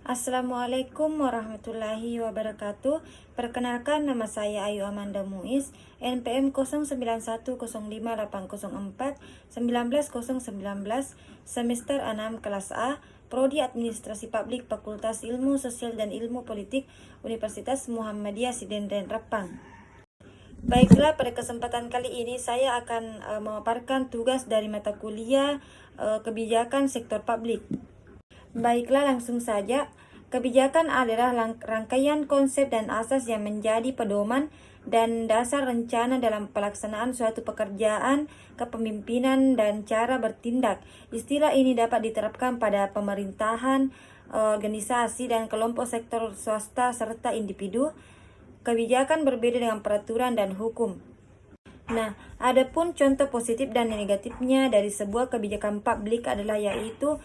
Assalamualaikum warahmatullahi wabarakatuh. Perkenalkan, nama saya Ayu Amanda Muiz, NPM 09180419 semester 6 kelas A, Prodi Administrasi Publik Fakultas Ilmu Sosial dan Ilmu Politik Universitas Muhammadiyah Sidenren Repang. Baiklah, pada kesempatan kali ini saya akan memaparkan tugas dari mata kuliah kebijakan sektor publik. Baiklah, langsung saja. Kebijakan adalah rangkaian konsep dan asas yang menjadi pedoman dan dasar rencana dalam pelaksanaan suatu pekerjaan, kepemimpinan, dan cara bertindak. Istilah ini dapat diterapkan pada pemerintahan, organisasi, dan kelompok sektor swasta serta individu. Kebijakan berbeda dengan peraturan dan hukum. Nah, adapun contoh positif dan negatifnya dari sebuah kebijakan publik adalah yaitu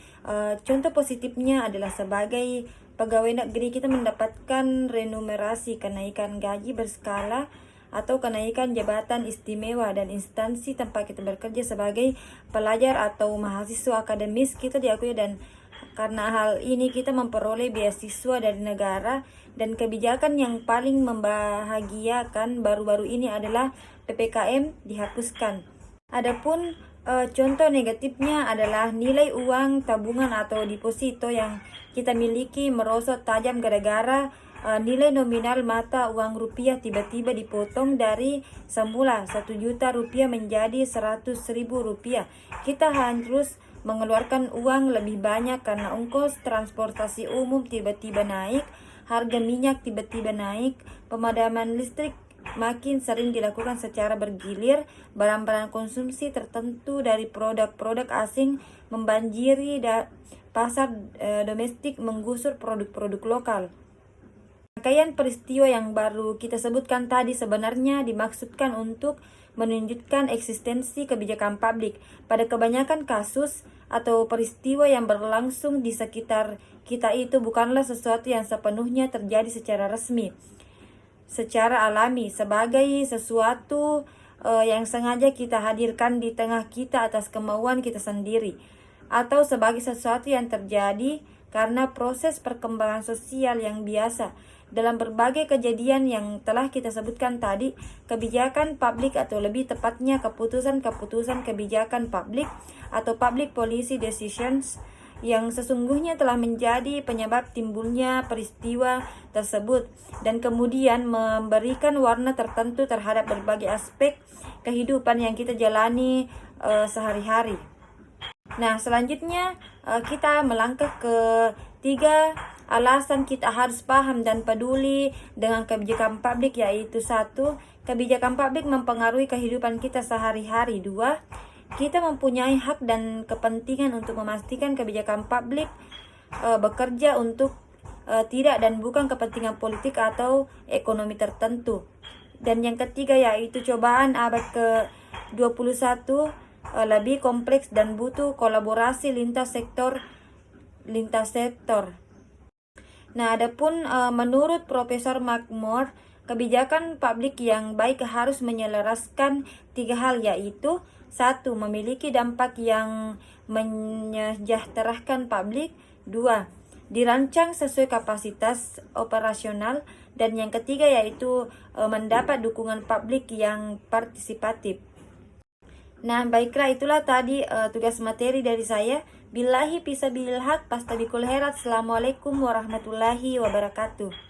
contoh positifnya adalah sebagai pegawai negeri kita mendapatkan remunerasi, kenaikan gaji berskala atau kenaikan jabatan istimewa, dan instansi tempat kita bekerja sebagai pelajar atau mahasiswa akademis kita diakui, dan karena hal ini kita memperoleh beasiswa dari negara. Dan kebijakan yang paling membahagiakan baru-baru ini adalah PPKM dihapuskan. Adapun contoh negatifnya adalah nilai uang tabungan atau deposito yang kita miliki merosot tajam gara-gara nilai nominal mata uang rupiah tiba-tiba dipotong dari semula 1 juta rupiah menjadi 100.000 rupiah. Kita harus mengeluarkan uang lebih banyak karena ongkos transportasi umum tiba-tiba naik, harga minyak tiba-tiba naik, pemadaman listrik makin sering dilakukan secara bergilir, barang-barang konsumsi tertentu dari produk-produk asing membanjiri pasar domestik, menggusur produk-produk lokal. Rangkaian peristiwa yang baru kita sebutkan tadi sebenarnya dimaksudkan untuk menunjukkan eksistensi kebijakan publik. Pada kebanyakan kasus atau peristiwa yang berlangsung di sekitar kita itu bukanlah sesuatu yang sepenuhnya terjadi secara resmi, secara alami, sebagai sesuatu yang sengaja kita hadirkan di tengah kita atas kemauan kita sendiri, atau sebagai sesuatu yang terjadi karena proses perkembangan sosial yang biasa. Dalam berbagai kejadian yang telah kita sebutkan tadi, kebijakan publik atau lebih tepatnya keputusan-keputusan kebijakan publik atau public policy decisions yang sesungguhnya telah menjadi penyebab timbulnya peristiwa tersebut dan kemudian memberikan warna tertentu terhadap berbagai aspek kehidupan yang kita jalani sehari-hari. Nah, selanjutnya kita melangkah ke 3 alasan kita harus paham dan peduli dengan kebijakan publik, yaitu 1. Kebijakan publik mempengaruhi kehidupan kita sehari-hari. 2. Kita mempunyai hak dan kepentingan untuk memastikan kebijakan publik bekerja untuk tidak dan bukan kepentingan politik atau ekonomi tertentu. Dan yang ketiga yaitu cobaan abad ke-21 lebih kompleks dan butuh kolaborasi lintas sektor. Nah, adapun menurut Profesor McMurray, kebijakan publik yang baik harus menyelaraskan 3 hal, yaitu 1. Memiliki dampak yang menyejahterakan publik. 2. Dirancang sesuai kapasitas operasional. Dan yang ketiga yaitu mendapat dukungan publik yang partisipatif. Nah, baiklah, itulah tadi tugas materi dari saya. Billahi fisabilil haq, fastabikul khairat. Assalamualaikum warahmatullahi wabarakatuh.